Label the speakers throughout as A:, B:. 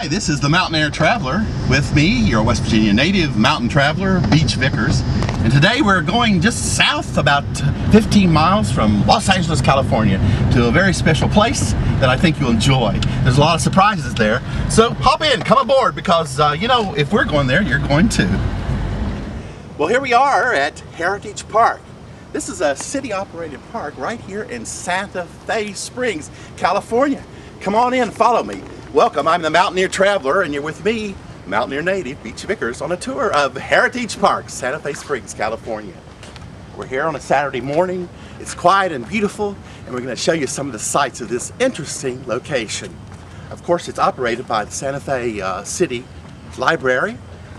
A: Hi, this is the Mountaineer Traveler with me, your West Virginia native mountain traveler, Beach Vickers. And today we're going just south about 15 miles from Los Angeles, California to a very special place that I think you'll enjoy. There's a lot of surprises there. So hop in, come aboard, because you know, if we're going there, you're going too. Well, here we are at Heritage Park. This is a city-operated park right here in Santa Fe Springs, California. Come on in, follow me. Welcome, I'm the Mountaineer Traveler, and you're with me, Mountaineer native, Beach Vickers, on a tour of Heritage Park, Santa Fe Springs, California. We're here on a Saturday morning. It's quiet and beautiful, and we're going to show you some of the sights of this interesting location. Of course, it's operated by the Santa Fe City Library,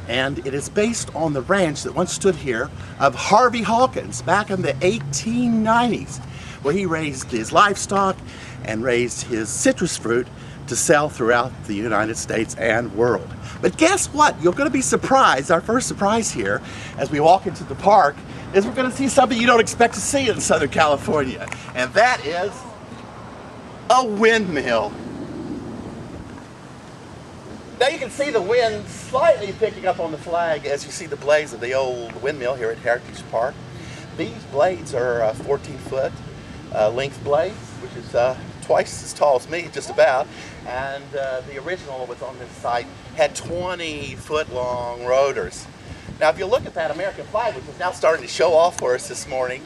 A: and it is based on the ranch that once stood here of Harvey Hawkins back in the 1890s, where he raised his livestock and raised his citrus fruit to sell throughout the United States and world. But guess what? You're going to be surprised. Our first surprise here as we walk into the park is we're going to see something you don't expect to see in Southern California, and that is a windmill. Now you can see the wind slightly picking up on the flag as you see the blades of the old windmill here at Heritage Park. These blades are 14-foot length blades, which is twice as tall as me, just about. And the original was on this site had 20-foot long rotors. Now if you look at that American flag, which is now starting to show off for us this morning,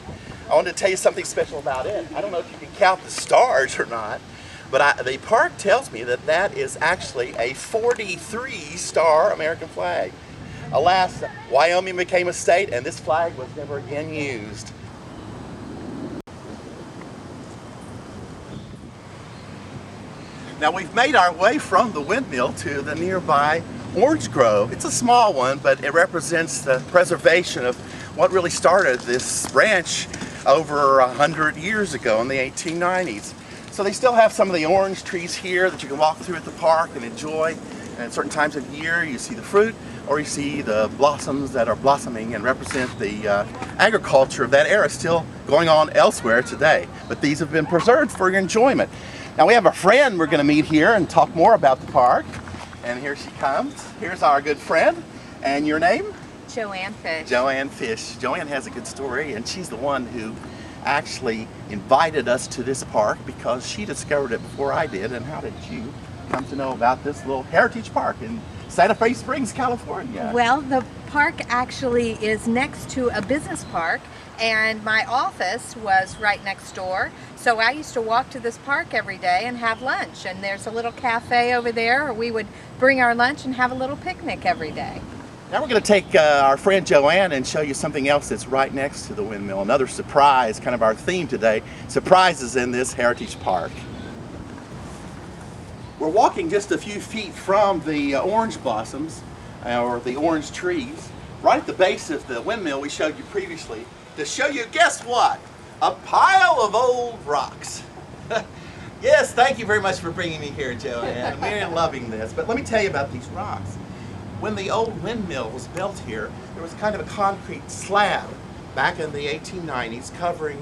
A: I wanted to tell you something special about it. I don't know if you can count the stars or not, but the park tells me that that is actually a 43-star American flag. Alas, Wyoming became a state and this flag was never again used. Now we've made our way from the windmill to the nearby orange grove. It's a small one, but it represents the preservation of what really started this ranch over 100 years ago in the 1890s. So they still have some of the orange trees here that you can walk through at the park and enjoy. And at certain times of year you see the fruit or you see the blossoms that are blossoming and represent the agriculture of that era still going on elsewhere today. But these have been preserved for your enjoyment. Now we have a friend we're going to meet here and talk more about the park. And here she comes. Here's our good friend. And your name?
B: Joanne Fish.
A: Joanne Fish. Joanne has a good story, and she's the one who actually invited us to this park because she discovered it before I did. And how did you come to know about this little heritage park in Santa Fe Springs, California?
B: Well, the park actually is next to a business park, and my office was right next door. So I used to walk to this park every day and have lunch. And there's a little cafe over there where we would bring our lunch and have a little picnic every day.
A: Now we're going to take our friend Joanne and show you something else that's right next to the windmill. Another surprise, kind of our theme today, surprises in this heritage park. We're walking just a few feet from the orange blossoms, or the orange trees, right at the base of the windmill we showed you previously, to show you, guess what? A pile of old rocks. Yes, thank you very much for bringing me here, Joanne. We're loving this. But let me tell you about these rocks. When the old windmill was built here, there was kind of a concrete slab back in the 1890s covering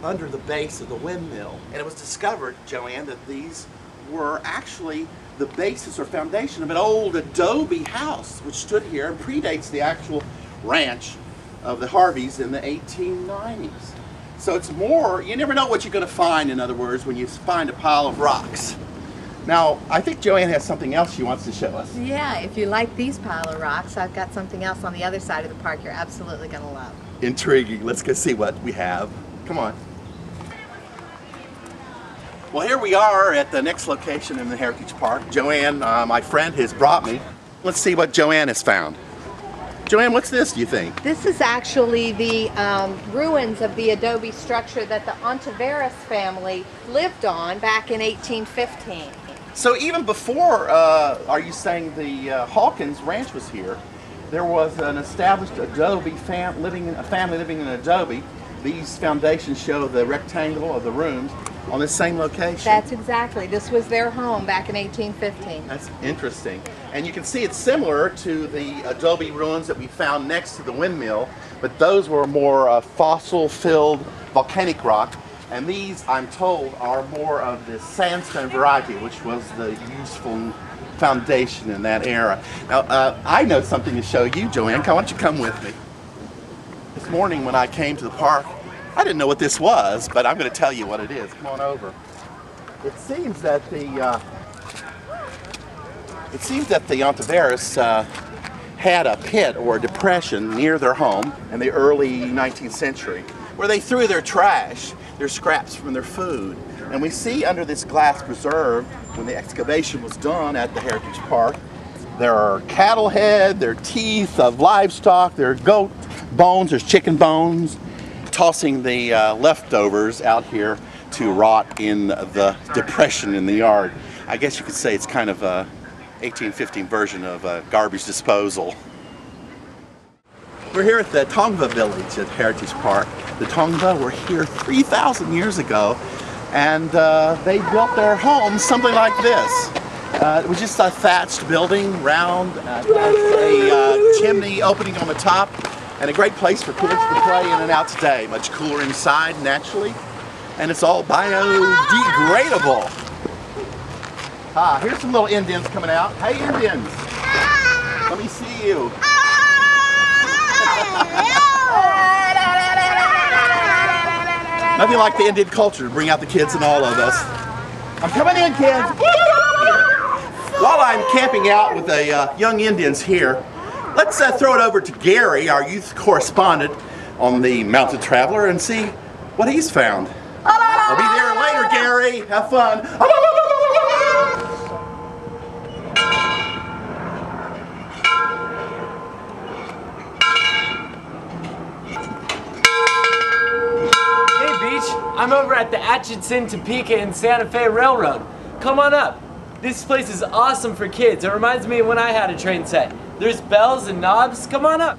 A: under the base of the windmill. And it was discovered, Joanne, that these were actually the basis or foundation of an old adobe house which stood here and predates the actual ranch of the Harveys in the 1890s. So it's more, you never know what you're going to find, in other words, when you find a pile of rocks. Now, I think Joanne has something else she wants to show us.
B: Yeah, if you like these pile of rocks, I've got something else on the other side of the park you're absolutely going to love.
A: Intriguing. Let's go see what we have. Come on. Well, here we are at the next location in the Heritage Park. Joanne, my friend, has brought me. Let's see what Joanne has found. Joanne, what's this, do you think?
B: This is actually the ruins of the adobe structure that the Ontiveros family lived on back in 1815.
A: So even before, are you saying the Hawkins Ranch was here, there was an established adobe family living in adobe. These foundations show the rectangle of the rooms on the same location.
B: That's exactly. This was their home back in 1815.
A: That's interesting. And you can see it's similar to the adobe ruins that we found next to the windmill, but those were more fossil-filled volcanic rock. And these, I'm told, are more of the sandstone variety, which was the useful foundation in that era. Now, I know something to show you, Joanne. Why don't you come with me? This morning when I came to the park, I didn't know what this was, but I'm going to tell you what it is. Come on over. It seems that the Mountaineers had a pit or a depression near their home in the early 19th century, where they threw their trash, their scraps from their food. And we see under this glass preserve, when the excavation was done at the Heritage Park, there are cattle head, there are teeth of livestock, there are goat bones, there's chicken bones, tossing the leftovers out here to rot in the depression in the yard. I guess you could say it's kind of a 1815 version of garbage disposal. We're here at the Tongva village at Heritage Park. The Tongva were here 3,000 years ago, and they built their homes something like this. It was just a thatched building, round, a chimney opening on the top, and a great place for kids to play in and out today. Much cooler inside, naturally, and it's all biodegradable. Here's some little Indians coming out. Hey, Indians! Let me see you. Nothing like the Indian culture to bring out the kids in all of us. I'm coming in, kids! While I'm camping out with the young Indians here, let's throw it over to Gary, our youth correspondent on the Mountain Traveler, and see what he's found. I'll be there later, Gary. Have fun.
C: I'm over at the Atchison, Topeka, and Santa Fe Railroad. Come on up. This place is awesome for kids. It reminds me of when I had a train set. There's bells and knobs. Come on up.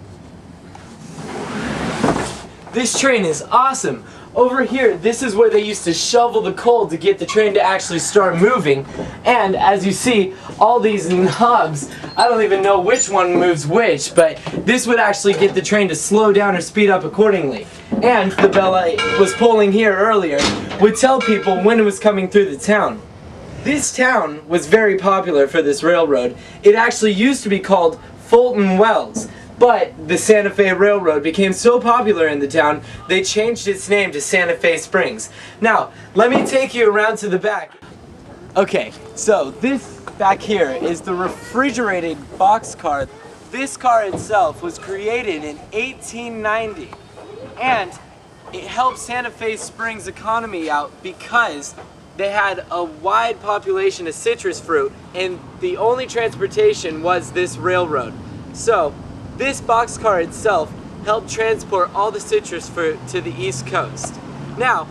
C: This train is awesome. Over here, this is where they used to shovel the coal to get the train to actually start moving. And as you see, all these knobs, I don't even know which one moves which, but this would actually get the train to slow down or speed up accordingly. And the bell I was pulling here earlier would tell people when it was coming through the town. This town was very popular for this railroad. It actually used to be called Fulton Wells. But the Santa Fe Railroad became so popular in the town, they changed its name to Santa Fe Springs. Now, let me take you around to the back. Okay, so this back here is the refrigerated boxcar. This car itself was created in 1890, and it helped Santa Fe Springs' economy out because they had a wide population of citrus fruit, and the only transportation was this railroad. So, this boxcar itself helped transport all the citrus fruit to the East Coast. Now,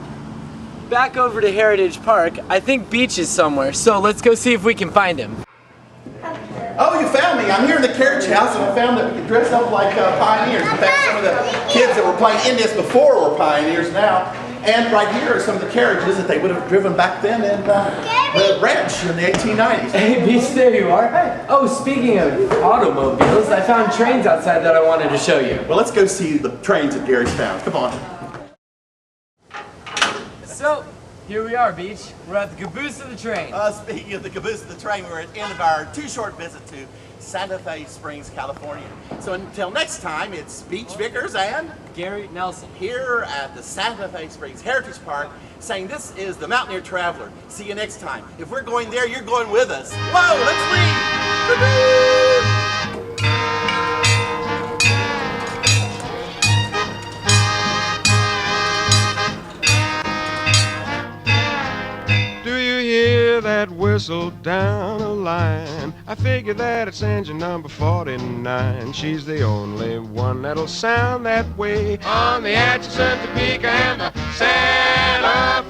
C: back over to Heritage Park, I think Beach is somewhere, so let's go see if we can find him.
A: Oh, you found me. I'm here in the carriage house, and I found that we could dress up like pioneers. In fact, some of the kids that were playing Indians before were pioneers now. And right here are some of the carriages that they would have driven back then in the ranch in the 1890s.
C: Hey, Beach, there you are. Hey. Oh, speaking of automobiles, I found trains outside that I wanted to show you.
A: Well, let's go see the trains that Gary's found. Come on.
C: So, here we are, Beach. We're at the caboose of the train.
A: Speaking of the caboose of the train, we're at the end of our too-short visit to Santa Fe Springs, California. So until next time, it's Beach, Vickers, and
C: Gary Nelson
A: here at the Santa Fe Springs Heritage Park, saying this is the Mountaineer Traveler. See you next time. If we're going there, you're going with us. Whoa, let's leave!
D: That whistle down the line, I figure that it's engine number 49. She's the only one that'll sound that way on the Atchison, Topeka, and the Santa Fe.